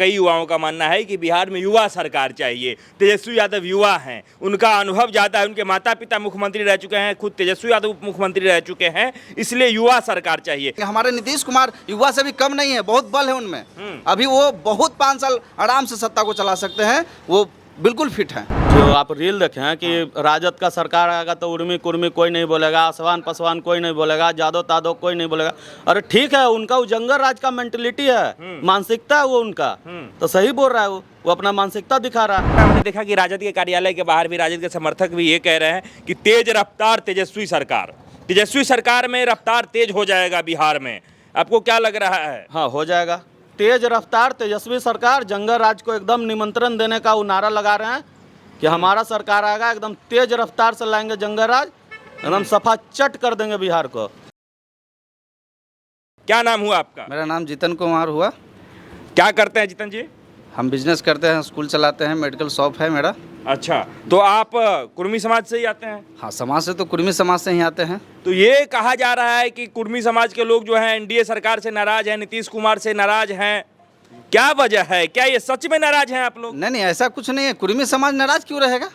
कई युवाओं का मानना है कि बिहार में युवा सरकार चाहिए। तेजस्वी यादव युवा हैं, उनका अनुभव ज़्यादा है, उनके माता पिता मुख्यमंत्री रह चुके हैं, खुद तेजस्वी यादव उप मुख्यमंत्री रह चुके हैं, इसलिए युवा सरकार चाहिए। हमारे नीतीश कुमार युवा से भी कम नहीं है, बहुत बल है उनमें। अभी वो बहुत 5 साल आराम से सत्ता को चला सकते हैं, वो बिल्कुल फिट हैं। जो आप रील देखे हैं कि राजद का सरकार आएगा तो उर्मी कुर्मी कोई नहीं बोलेगा, आसवान पसवान कोई नहीं बोलेगा, जादव तादव कोई नहीं बोलेगा। अरे ठीक है, उनका वो जंगल राज का मेंटलिटी है, मानसिकता है वो उनका, तो सही बोल रहा है वो अपना मानसिकता दिखा रहा है। हमने देखा कि राजद के कार्यालय के बाहर भी राजद के समर्थक भी ये कह रहे हैं कि तेज रफ्तार तेजस्वी सरकार में रफ्तार तेज हो जाएगा बिहार में। आपको क्या लग रहा है? हाँ, हो जाएगा। तेज रफ्तार तेजस्वी सरकार, जंगल राज को एकदम निमंत्रण देने का वो नारा लगा रहे हैं कि हमारा सरकार आएगा, एकदम तेज रफ्तार से लाएंगे जंगल राज, एकदम सफा चट कर देंगे बिहार को। क्या नाम हुआ आपका? मेरा नाम जितन कुमार हुआ। क्या करते हैं जितन जी? हम बिजनेस करते हैं, स्कूल चलाते हैं, मेडिकल शॉप है मेरा। अच्छा, तो आप कुर्मी समाज से ही आते हैं? हाँ, समाज से तो कुर्मी समाज से ही आते हैं। तो ये कहा जा रहा है कि कुर्मी समाज के लोग जो हैं एनडीए सरकार से नाराज हैं, नीतीश कुमार से नाराज हैं। क्या वजह है? क्या ये सच में नाराज हैं आप लोग? नहीं, ऐसा कुछ नहीं है। कुर्मी समाज नाराज क्यों रहेगा?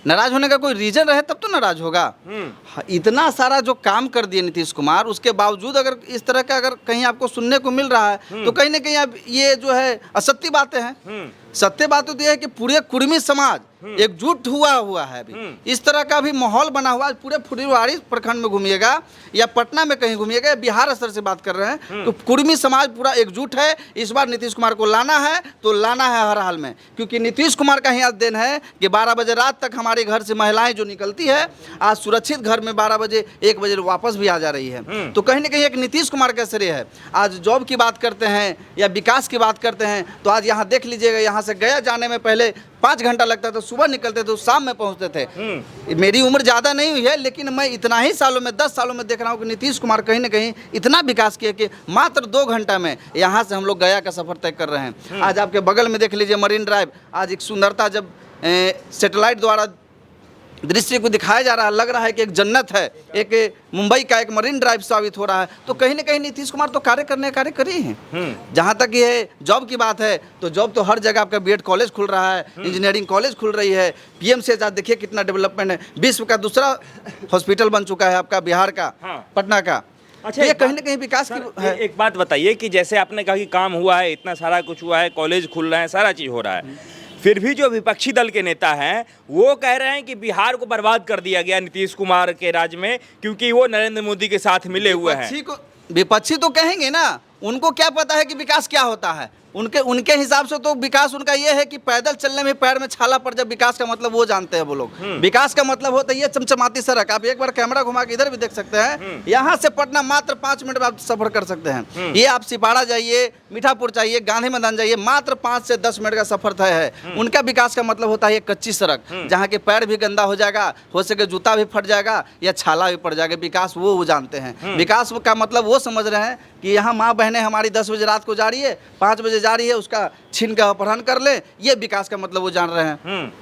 नाराज होने का कोई रीजन रहे तब तो नाराज होगा। हाँ, इतना सारा जो काम कर दिए नीतीश कुमार, उसके बावजूद अगर इस तरह का अगर कहीं आपको सुनने को मिल रहा है तो कहीं ना कहीं अब ये जो है असत्य बातें हैं। सत्य बात तो यह है कि पूरे कुर्मी समाज एकजुट हुआ है। अभी इस तरह का भी माहौल बना हुआ है। पूरे फुलवारी प्रखंड में घूमिएगा या पटना में कहीं घूमिएगा या बिहार स्तर से बात कर रहे हैं तो कुर्मी समाज पूरा एकजुट है। इस बार नीतीश कुमार को लाना है तो लाना है हर हाल में, क्योंकि नीतीश कुमार का ही आज दिन है कि 12 बजे रात तक हमारे घर से महिलाएं जो निकलती है आज सुरक्षित घर में 12 बजे 1 बजे वापस भी आ जा रही है। तो कहीं ना कहीं एक नीतीश कुमार का श्रेय है। आज जॉब की बात करते हैं या विकास की बात करते हैं तो आज यहाँ देख लीजिएगा, यहाँ से गया जाने में पहले 5 घंटा लगता था, सुबह निकलते थे शाम में पहुंचते थे। मेरी उम्र ज़्यादा नहीं हुई है लेकिन मैं इतना ही सालों में 10 सालों में देख रहा हूँ कि नीतीश कुमार कहीं ना कहीं इतना विकास किया कि मात्र 2 घंटा में यहाँ से हम लोग गया का सफ़र तय कर रहे हैं। आज आपके बगल में देख लीजिए मरीन ड्राइव, आज एक सुंदरता जब सैटेलाइट द्वारा दृश्य को दिखाया जा रहा है, लग रहा है कि एक जन्नत है, एक मुंबई का एक मरीन ड्राइव साबित हो रहा है। तो कहीं ना कहीं नीतीश कुमार तो कार्य करी हैं। जहाँ तक ये जॉब की बात है तो जॉब तो हर जगह आपका बीएड कॉलेज खुल रहा है, इंजीनियरिंग कॉलेज खुल रही है, पीएमसीएच आज देखिए कितना डेवलपमेंट है। विश्व का दूसरा हॉस्पिटल बन चुका है आपका बिहार का, पटना का। अच्छा, ये कहीं ना कहीं विकास की है। एक बात बताइए कि जैसे आपने कहा कि काम हुआ है, इतना सारा कुछ हुआ है, कॉलेज खुल रहे हैं, सारा चीज़ हो रहा है, फिर भी जो विपक्षी दल के नेता हैं वो कह रहे हैं कि बिहार को बर्बाद कर दिया गया नीतीश कुमार के राज में क्योंकि वो नरेंद्र मोदी के साथ मिले हुए हैं। विपक्षी तो कहेंगे ना, उनको क्या पता है कि विकास क्या होता है। उनके हिसाब से तो विकास उनका ये है कि पैदल चलने में पैर में छाला पड़ जाए, विकास का मतलब वो जानते हैं वो लोग। विकास का मतलब होता है ये चमचमाती सड़क। आप एक बार कैमरा घुमा के इधर भी देख सकते हैं, यहाँ से पटना मात्र 5 मिनट में आप सफर कर सकते हैं। ये आप सिपाड़ा जाइए, मीठापुर जाइए, गांधी मैदान जाइए, मात्र 5 से 10 मिनट का सफर तय है। उनका विकास का मतलब होता है ये कच्ची सड़क, जहाँ के पैर भी गंदा हो जाएगा, हो सके जूता भी फट जाएगा या छाला भी पड़ जाएगा। विकास वो जानते हैं। विकास का मतलब वो समझ रहे हैं कि यहाँ माँ बहनें हमारी 10 बजे रात को जा रही है, 5 बजे जा रही है, उसका छीन का अपहरण कर ले, ये विकास का मतलब वो जान रहे हैं।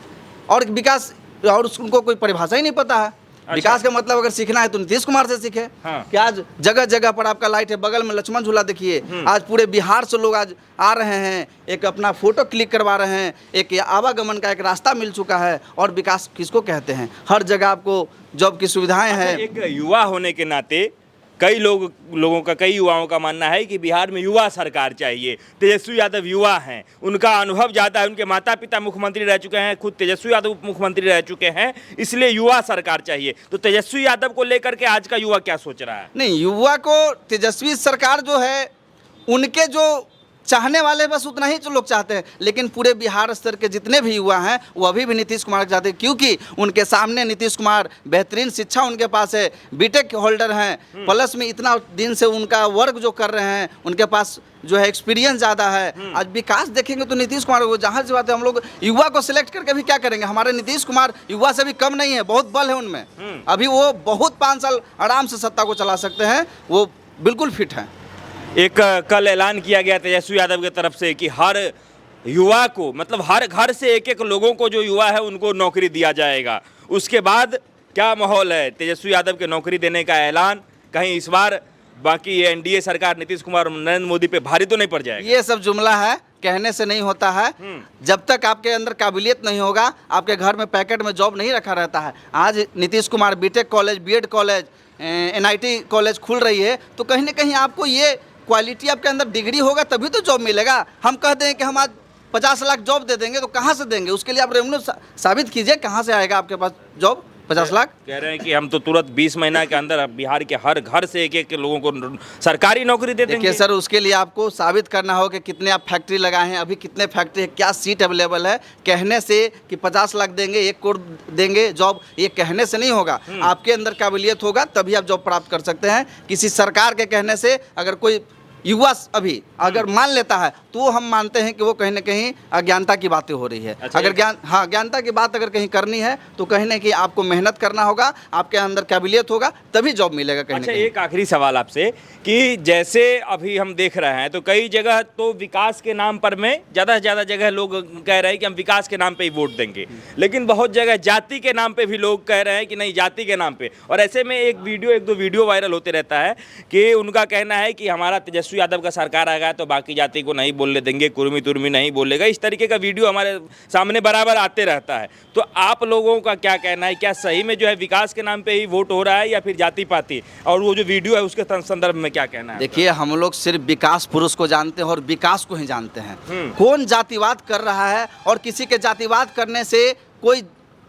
और विकास और उनको कोई परिभाषा ही नहीं पता है। विकास का मतलब अगर सीखना है तो नीतीश कुमार से सीखे। कि आज जगह जगह पर आपका लाइट है, बगल में लक्ष्मण झूला देखिए, आज पूरे बिहार से लोग आज आ रहे हैं, एक अपना फोटो क्लिक करवा रहे हैं, एक आवागमन का एक रास्ता मिल चुका है। और विकास किसको कहते हैं? हर जगह आपको जॉब की सुविधाएं हैं। एक युवा होने के नाते कई युवाओं का मानना है कि बिहार में युवा सरकार चाहिए। तेजस्वी यादव युवा हैं, उनका अनुभव ज़्यादा है, उनके माता पिता मुख्यमंत्री रह चुके हैं, खुद तेजस्वी यादव उप मुख्यमंत्री रह चुके हैं, इसलिए युवा सरकार चाहिए। तो तेजस्वी यादव को लेकर के आज का युवा क्या सोच रहा है? नहीं, युवा को तेजस्वी सरकार जो है, उनके जो चाहने वाले बस उतना ही जो लोग चाहते हैं, लेकिन पूरे बिहार स्तर के जितने भी युवा हैं वो अभी भी नीतीश कुमार को चाहते हैं, क्योंकि उनके सामने नीतीश कुमार बेहतरीन शिक्षा उनके पास है, बीटेक होल्डर हैं, प्लस में इतना दिन से उनका वर्क जो कर रहे हैं, उनके पास जो है एक्सपीरियंस ज़्यादा है। आज विकास देखेंगे तो नीतीश कुमार को, जहाँ से बात है, हम लोग युवा को सिलेक्ट करके भी क्या करेंगे? हमारे नीतीश कुमार युवा से भी कम नहीं है, बहुत बल है उनमें। अभी वो बहुत 5 साल आराम से सत्ता को चला सकते हैं, वो बिल्कुल फिट हैं। एक कल ऐलान किया गया तेजस्वी यादव की तरफ से कि हर युवा को, मतलब हर घर से एक लोगों को जो युवा है उनको नौकरी दिया जाएगा। उसके बाद क्या माहौल है? तेजस्वी यादव के नौकरी देने का ऐलान, कहीं इस बार बाकी ये एनडीए सरकार नीतीश कुमार और नरेंद्र मोदी पे भारी तो नहीं पड़ जाएगा? ये सब जुमला है, कहने से नहीं होता है। जब तक आपके अंदर काबिलियत नहीं होगा, आपके घर में पैकेट में जॉब नहीं रखा रहता है। आज Nitish Kumar BTech college, BEd college, NIT college खुल रही है, तो कहीं ना कहीं आपको ये क्वालिटी आपके अंदर डिग्री होगा तभी तो जॉब मिलेगा। हम कह दें कि हम आज 50 लाख जॉब दे देंगे, तो कहाँ से देंगे? उसके लिए आप रेवेन्यू साबित कीजिए, कहाँ से आएगा आपके पास जॉब 50 लाख? कह रहे हैं कि हम तो तुरंत 20 महीना के अंदर बिहार के हर घर से एक एक लोगों को सरकारी नौकरी दे देंगे। देखिए सर, उसके लिए आपको साबित करना होगा कि कितने आप फैक्ट्री लगाए हैं, अभी कितने फैक्ट्री है, क्या सीट अवेलेबल है। कहने से कि 50 लाख देंगे, 1 करोड़ देंगे जॉब, ये कहने से नहीं होगा। आपके अंदर काबिलियत होगा तभी आप जॉब प्राप्त कर सकते हैं। किसी सरकार के कहने से अगर कोई युवा अभी अगर मान लेता है तो हम मानते हैं कि वो कहीं ना कहीं अज्ञानता की बातें हो रही है। अच्छा, अगर ज्ञानता की बात अगर कहीं करनी है तो कहीं ना कहीं आपको मेहनत करना होगा, आपके अंदर काबिलियत होगा तभी जॉब मिलेगा कहीं ना अच्छा, कहीं। एक आखिरी सवाल आपसे कि जैसे अभी हम देख रहे हैं तो कई जगह तो विकास के नाम पर में ज़्यादा से ज़्यादा जगह लोग कह रहे हैं कि हम विकास के नाम पे ही वोट देंगे, लेकिन बहुत जगह जाति के नाम पे भी लोग कह रहे हैं कि नहीं, जाति के नाम पे। और ऐसे में एक दो वीडियो वायरल होते रहता है कि उनका कहना है कि हमारा तेजस्वी यादव का सरकार आएगा तो बाकी जाति को नहीं बोलने देंगे, कुर्मी तुर्मी नहीं बोलेगा। इस तरीके का वीडियो हमारे सामने बराबर आते रहता है। तो आप लोगों का क्या कहना है, क्या सही में जो है विकास के नाम पे ही वोट हो रहा है या फिर जाति पाति? और वो जो वीडियो है उसके संदर्भ में क्या कहना है? देखिए, हम लोग सिर्फ विकास पुरुष को जानते हैं और विकास को ही जानते हैं। कौन जातिवाद कर रहा है और किसी के जातिवाद करने से कोई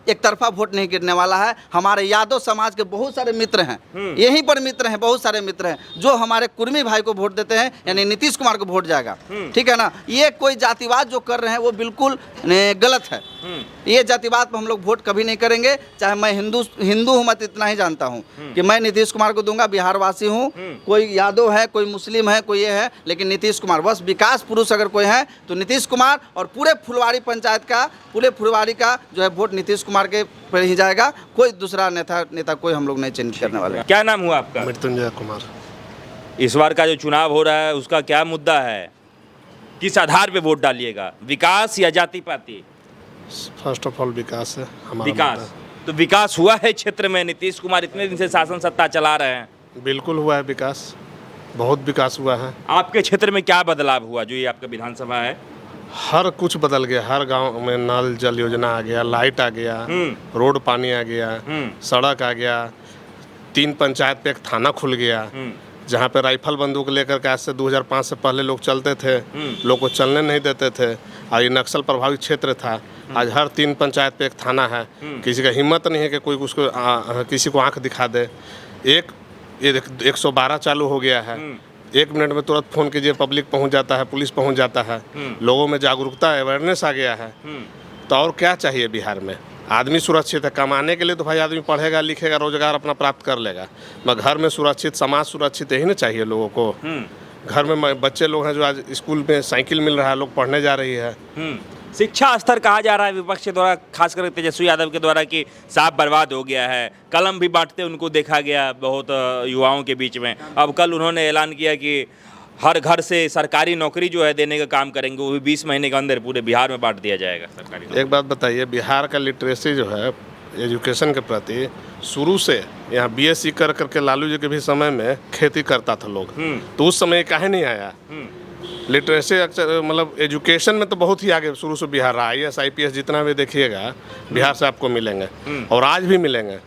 एक तरफा वोट नहीं गिरने वाला है। हमारे यादव समाज के बहुत सारे मित्र हैं, यहीं पर मित्र हैं, बहुत सारे मित्र हैं जो हमारे कुर्मी भाई को वोट देते हैं, यानी नीतीश कुमार को वोट जाएगा। ठीक है ना? ये कोई जातिवाद जो कर रहे हैं वो बिल्कुल गलत है। ये जातिवाद पर हम लोग वोट कभी नहीं करेंगे। चाहे मैं हिंदू हूँ, मैं तो इतना ही जानता हूँ कि मैं नीतीश कुमार को दूंगा। बिहारवासी हूँ, कोई यादव है, कोई मुस्लिम है, कोई ये है, लेकिन नीतीश कुमार बस विकास पुरुष अगर कोई है तो नीतीश कुमार। और पूरे फुलवारी पंचायत का, पूरे फुलवारी का जो है वोट नीतीश कुमार के पर ही जाएगा। कोई दूसरा नेता कोई हम लोग नहीं चेंज करने वाले। क्या नाम हुआ आपका? मृत्युंजय कुमार। इस बार का जो चुनाव हो रहा है उसका क्या मुद्दा है? किस आधार पे वोट डालिएगा, विकास या जाति पाति? फर्स्ट ऑफ ऑल विकास है हमारा विकास। मुद्दा। तो विकास हुआ है क्षेत्र में? नीतीश कुमार इतने दिन से शासन सत्ता चला रहे हैं। बिल्कुल हुआ है विकास, बहुत विकास हुआ है। आपके क्षेत्र में क्या बदलाव हुआ? जो ये आपका विधानसभा है, हर कुछ बदल गया। हर गांव में नल जल योजना आ गया, लाइट आ गया, रोड पानी आ गया, सड़क आ गया, 3 पंचायत पे एक थाना खुल गया, जहाँ पे राइफल बंदूक लेकर के आज से 2005 से पहले लोग चलते थे, लोग को चलने नहीं देते थे। और ये नक्सल प्रभावित क्षेत्र था। आज हर 3 पंचायत पे एक थाना है। किसी का हिम्मत नहीं है कि कोई उसको किसी को आंख दिखा दे। ये 112 चालू हो गया है। 1 मिनट में तुरंत फ़ोन कीजिए, पब्लिक पहुंच जाता है, पुलिस पहुंच जाता है। लोगों में जागरूकता, अवेयरनेस आ गया है। तो और क्या चाहिए बिहार में? आदमी सुरक्षित है। कमाने के लिए तो भाई आदमी पढ़ेगा लिखेगा, रोजगार अपना प्राप्त कर लेगा, मगर घर में सुरक्षित, समाज सुरक्षित, यही ना चाहिए लोगों को। घर में बच्चे लोग हैं जो आज स्कूल में साइकिल मिल रहा है, लोग पढ़ने जा रही है। शिक्षा स्तर कहा जा रहा है विपक्ष के द्वारा, खासकर तेजस्वी यादव के द्वारा, कि साफ बर्बाद हो गया है। कलम भी बांटते उनको देखा गया बहुत युवाओं के बीच में। अब कल उन्होंने ऐलान किया कि हर घर से सरकारी नौकरी जो है देने का काम करेंगे, वो भी 20 महीने के अंदर पूरे बिहार में बांट दिया जाएगा सरकारी। एक बात बताइए, बिहार का लिटरेसी जो है एजुकेशन के प्रति, शुरू से यहाँ बीएससी कर करके लालू जी के भी समय में खेती करता था लोग, तो उस समय काहे नहीं आया? लिटरेसी अक्सर मतलब एजुकेशन में तो बहुत ही आगे शुरू से बिहार रहा। IAS IPS जितना भी देखिएगा बिहार से आपको मिलेंगे और आज भी मिलेंगे।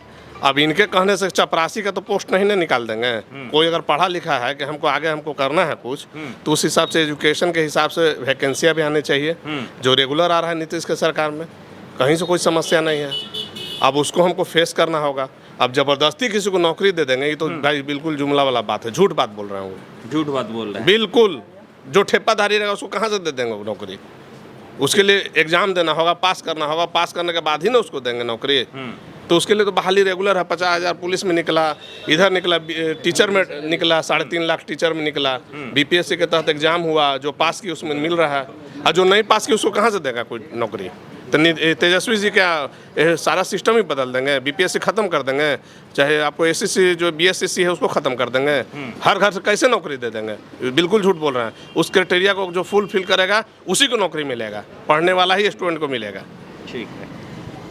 अब इनके कहने से चपरासी का तो पोस्ट नहीं ना निकाल देंगे। कोई अगर पढ़ा लिखा है कि हमको आगे हमको करना है कुछ, तो उस हिसाब से एजुकेशन के हिसाब से वैकेंसियाँ भी आनी चाहिए, जो रेगुलर आ रहा है नीतीश के सरकार में। कहीं से कोई समस्या नहीं है। अब उसको हमको फेस करना होगा। अब ज़बरदस्ती किसी को नौकरी दे देंगे, ये तो भाई बिल्कुल जुमला वाला बात है, झूठ बात बोल रहा हूँ। झूठ बात बोल रहे हैं बिल्कुल। जो ठेपाधारी रहेगा उसको कहाँ से दे देंगे नौकरी? उसके लिए एग्जाम देना होगा, पास करना होगा, पास करने के बाद ही ना उसको देंगे नौकरी। तो उसके लिए तो बहाली रेगुलर है। 50,000 पुलिस में निकला, इधर निकला, टीचर में निकला, 3.5 लाख टीचर में निकला। BPSC के तहत एग्जाम हुआ, जो पास की उसमें मिल रहा है, और जो नहीं पास की उसको कहाँ से देगा कोई नौकरी? तो तेजस्वी जी क्या सारा सिस्टम ही बदल देंगे? BPSC ख़त्म कर देंगे, चाहे आपको SSC जो BSSC है उसको ख़त्म कर देंगे। हर घर से कैसे नौकरी दे देंगे? बिल्कुल झूठ बोल रहे हैं। उस क्राइटेरिया को जो फुलफिल करेगा उसी को नौकरी मिलेगा, पढ़ने वाला ही स्टूडेंट को मिलेगा। ठीक है।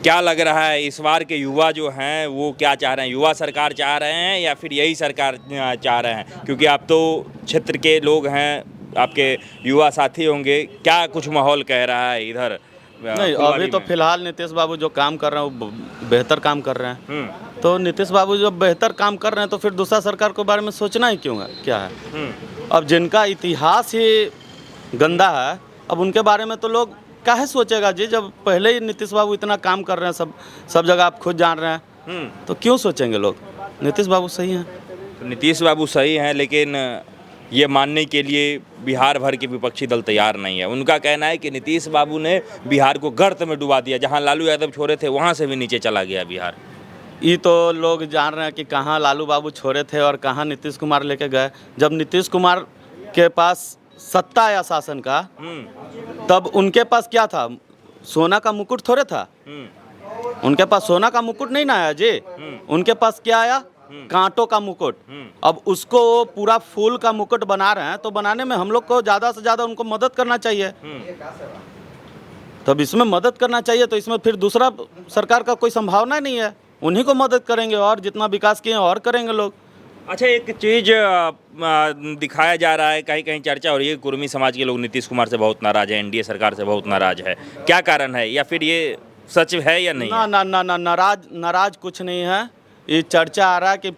क्या लग रहा है इस बार के युवा जो हैं वो क्या चाह रहे हैं? युवा सरकार चाह रहे हैं या फिर यही सरकार चाह रहे हैं? क्योंकि आप तो क्षेत्र के लोग हैं, आपके युवा साथी होंगे, क्या कुछ माहौल कह रहा है इधर? नहीं, अभी तो फिलहाल नीतीश बाबू जो काम कर रहे हैं वो बेहतर काम कर रहे हैं। तो नीतीश बाबू जो बेहतर काम कर रहे हैं तो फिर दूसरा सरकार के बारे में सोचना ही क्यों है, क्या है? अब जिनका इतिहास ही गंदा है, अब उनके बारे में तो लोग काहे सोचेगा जी, जब पहले ही नीतीश बाबू इतना काम कर रहे हैं, सब जगह आप खुद जान रहे हैं, तो क्यों सोचेंगे लोग? नीतीश बाबू सही हैं। तो नीतीश बाबू सही हैं, लेकिन ये मानने के लिए बिहार भर के विपक्षी दल तैयार नहीं है। उनका कहना है कि नीतीश बाबू ने बिहार को गर्त में डुबा दिया, जहां लालू यादव छोड़े थे वहां से भी नीचे चला गया बिहार। ये तो लोग जान रहे हैं कि कहाँ लालू बाबू छोड़े थे और कहाँ नीतीश कुमार लेके गए। जब नीतीश कुमार के पास सत्ता आया शासन का, तब उनके पास क्या था? सोना का मुकुट थोड़े था। उनके पास सोना का मुकुट नहीं ना आया जी, उनके पास क्या आया? कांटों का मुकुट। अब उसको पूरा फूल का मुकुट बना रहे हैं, तो बनाने में हम लोग को ज़्यादा से ज़्यादा उनको मदद करना चाहिए। तब इसमें मदद करना चाहिए, तो इसमें फिर दूसरा सरकार का कोई संभावना नहीं है। उन्हीं को मदद करेंगे और जितना विकास किए और करेंगे लोग। अच्छा, एक चीज़ दिखाया जा रहा है, कहीं कहीं चर्चा हो रही है, कुर्मी समाज के लोग नीतीश कुमार से बहुत नाराज है, एनडीए सरकार से बहुत नाराज है। क्या कारण है, या फिर ये सच है या नहीं? ना ना ना ना, नाराज कुछ नहीं है। ये चर्चा आ रहा है कि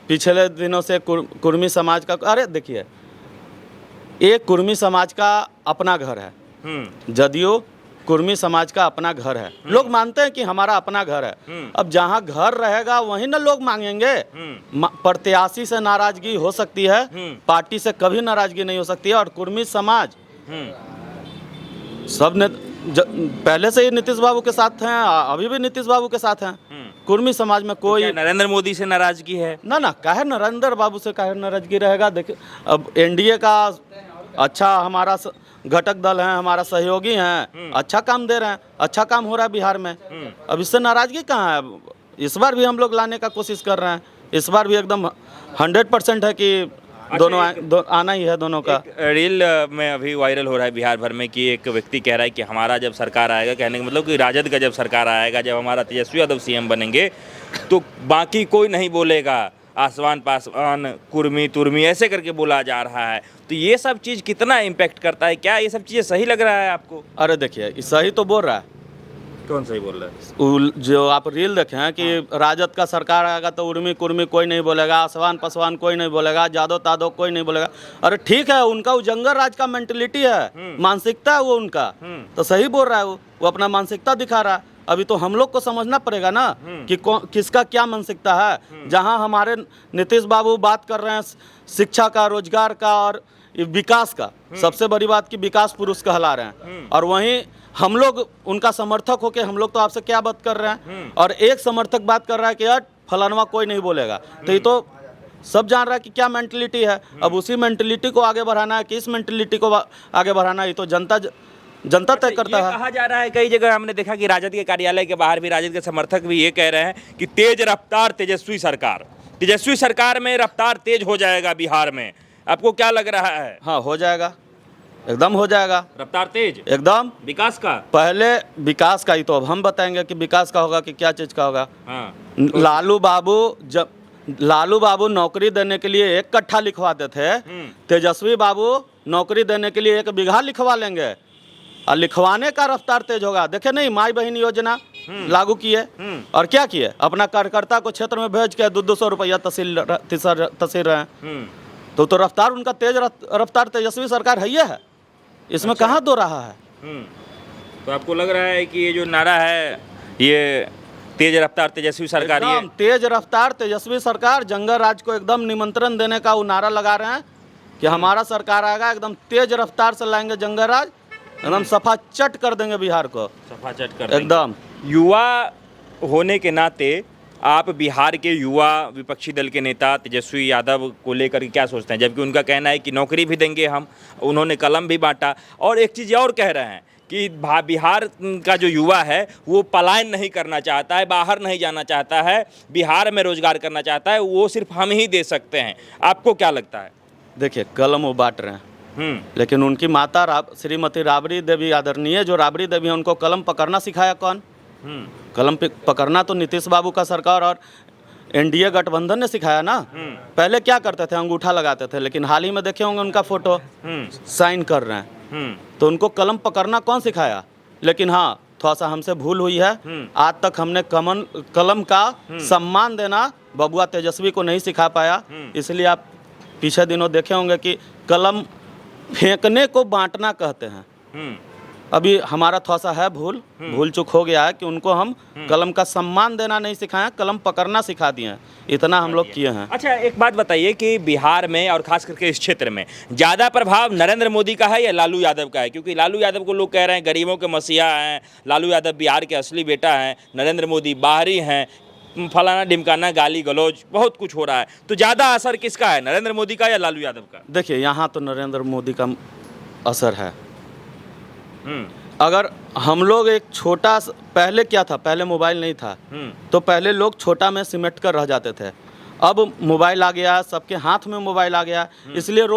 पिछले दिनों से कुर्मी समाज का, अरे देखिए, एक कुर्मी समाज का अपना घर है, जदयू कुर्मी समाज का अपना घर है। लोग मानते हैं कि हमारा अपना घर है। अब जहाँ घर रहेगा वहीं ना लोग मांगेंगे। प्रत्याशी से नाराजगी हो सकती है, पार्टी से कभी नाराजगी नहीं हो सकती है। और कुर्मी समाज सब ने पहले से ही नीतीश बाबू के साथ हैं, अभी भी नीतीश बाबू के साथ हैं। कुर्मी समाज में कोई नरेंद्र मोदी से नाराजगी है? ना ना, काहे नरेंद्र बाबू से काहे नाराजगी रहेगा? देखिए, अब एनडीए का अच्छा हमारा घटक दल है, हमारा सहयोगी हैं, अच्छा काम दे रहे हैं, अच्छा काम हो रहा है बिहार में। अब इससे नाराजगी कहाँ है? इस बार भी हम लोग लाने का कोशिश कर रहे हैं। इस बार भी एकदम 100% है कि दोनों आना ही है दोनों का। रील में अभी वायरल हो रहा है बिहार भर में कि एक व्यक्ति कह रहा है कि हमारा जब सरकार आएगा, कहने का मतलब कि राजद का जब सरकार आएगा, जब हमारा तेजस्वी यादव सीएम बनेंगे, तो बाकी कोई नहीं बोलेगा, आसवान पासवान कुर्मी तुर्मी ऐसे करके बोला जा रहा है। तो ये सब चीज़ कितना इम्पैक्ट करता है? क्या ये सब चीज़ें सही लग रहा है आपको? अरे देखिए, सही तो बोल रहा है। कौन सही बोल रहा है? जो आप रील देखे हैं कि राजद का सरकार आएगा तो उर्मी कुर्मी कोई नहीं बोलेगा, आसवान पासवान कोई नहीं बोलेगा, जादव तादव कोई नहीं बोलेगा। अरे ठीक है, उनका वो जंगल राज का मेंटलिटी है, मानसिकता है वो उनका, तो सही बोल रहा है। वो अपना मानसिकता दिखा रहा है। अभी तो हम लोग को समझना पड़ेगा ना कि किसका क्या मानसिकता है। जहां हमारे नीतीश बाबू बात कर रहे हैं शिक्षा का, रोजगार का और विकास का, सबसे बड़ी बात कि विकास पुरुष कहला रहे हैं, और वहीं हम लोग उनका समर्थक होके हम लोग तो आपसे क्या बात कर रहे हैं, और एक समर्थक बात कर रहा है कि यार फलानवा कोई नहीं बोलेगा। तो ये तो सब जान रहा है कि क्या मेंटलिटी है। अब उसी मेंटलिटी को आगे बढ़ाना है कि इस मेंटलिटी को आगे बढ़ाना है, ये तो जनता तय करता है। कहा जा रहा है, कई जगह हमने देखा कि राजद के कार्यालय के बाहर भी राजद के समर्थक भी ये कह रहे हैं कि तेज रफ्तार तेजस्वी सरकार में रफ्तार तेज हो जाएगा बिहार में। आपको क्या लग रहा है? हाँ, हो जाएगा, एकदम हो जाएगा रफ्तार तेज, एकदम। विकास का, पहले विकास का ही तो अब हम बताएंगे कि विकास का होगा कि क्या चीज़ का होगा। हाँ। लालू बाबू नौकरी देने के लिए 1 कट्ठा लिखवाते थे, तेजस्वी बाबू नौकरी देने के लिए 1 बीघा लिखवा लेंगे, और लिखवाने का रफ्तार तेज होगा। देखे नहीं, माई बहन योजना लागू किए, और क्या किए? अपना कार्यकर्ता को क्षेत्र में भेज के 200 रुपया तहसील रहे हैं। तो रफ्तार उनका तेज रफ्तार तेजस्वी सरकार है, इसमें कहाँ दो रहा है। तो आपको लग रहा है कि ये जो नारा है, ये तेज रफ्तार तेजस्वी सरकार, ये तेज रफ्तार तेजस्वी सरकार, जंगल राज को एकदम निमंत्रण देने का वो नारा लगा रहे हैं कि हमारा सरकार आएगा, एकदम तेज रफ्तार से लाएंगे जंगल राज, एकदम सफा चट कर देंगे बिहार को, सफा चट कर एकदम। युवा होने के नाते आप बिहार के युवा विपक्षी दल के नेता तेजस्वी यादव को लेकर क्या सोचते हैं? जबकि उनका कहना है कि नौकरी भी देंगे हम, उन्होंने कलम भी बांटा, और एक चीज़ और कह रहे हैं कि बिहार का जो युवा है वो पलायन नहीं करना चाहता है, बाहर नहीं जाना चाहता है, बिहार में रोजगार करना चाहता है, वो सिर्फ हम ही दे सकते हैं। आपको क्या लगता है? देखिए, कलम वो बांट रहे हैं, लेकिन उनकी माता श्रीमती राबड़ी देवी, आदरणीय जो राबड़ी देवी है, उनको कलम पकड़ना सिखाया कौन? कलम पकड़ना तो नीतीश बाबू का सरकार और एनडीए गठबंधन ने सिखाया ना। पहले क्या करते थे, अंगूठा लगाते थे, लेकिन हाल ही में देखे होंगे उनका फोटो साइन कर रहे हैं। तो उनको कलम पकड़ना कौन सिखाया? लेकिन हाँ, थोड़ा सा हमसे भूल हुई है। आज तक हमने कलम का सम्मान देना बबुआ तेजस्वी को नहीं सिखा पाया। इसलिए आप पीछे दिनों देखे होंगे कि कलम फेंकने को बांटना कहते हैं। अभी हमारा थोड़ा सा है भूल चूक हो गया है कि उनको हम कलम का सम्मान देना नहीं सिखाया, कलम पकड़ना सिखा दिए हैं। इतना हम लोग किए हैं। अच्छा, एक बात बताइए कि बिहार में और खास करके इस क्षेत्र में ज़्यादा प्रभाव नरेंद्र मोदी का है या लालू यादव का है? क्योंकि लालू यादव को लोग कह रहे हैं गरीबों के मसीहा हैं, लालू यादव बिहार के असली बेटा हैं, नरेंद्र मोदी बाहरी हैं, फलाना ढिमकाना गाली गलौज बहुत कुछ हो रहा है। तो ज़्यादा असर किसका है, नरेंद्र मोदी का या लालू यादव का? देखिए, यहाँ तो नरेंद्र मोदी का असर है। अगर हम लोग एक छोटा पहले क्या था, पहले मोबाइल नहीं था, तो पहले लोग छोटा में सिमट कर रह जाते थे। अब मोबाइल आ गया, सबके हाथ में मोबाइल आ गया, इसलिए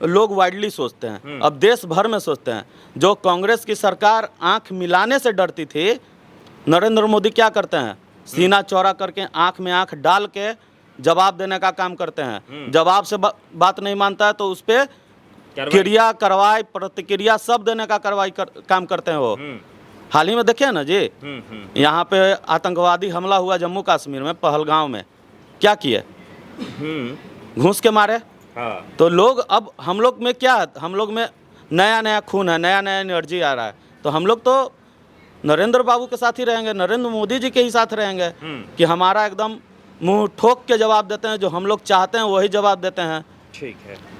लोग वाइडली सोचते हैं। अब देश भर में सोचते हैं। जो कांग्रेस की सरकार आंख मिलाने से डरती थी, नरेंद्र मोदी क्या करते हैं, सीना चौड़ा करके आंख में आंख डाल के जवाब देने का काम करते हैं। जवाब से बात नहीं मानता है तो उस पर क्रिया कार्रवाई प्रतिक्रिया सब देने का काम करते हैं वो। हाल ही में देखे ना जी, यहाँ पे आतंकवादी हमला हुआ जम्मू कश्मीर में, पहलगांव में, क्या किए, घूस के मारे। तो लोग, अब हम लोग में क्या है, हम लोग में नया नया खून है, नया नया एनर्जी आ रहा है। तो हम लोग तो नरेंद्र बाबू के साथ ही रहेंगे, नरेंद्र मोदी जी के ही साथ रहेंगे कि हमारा एकदम मुंह ठोक के जवाब देते हैं, जो हम लोग चाहते हैं वही जवाब देते हैं। ठीक है।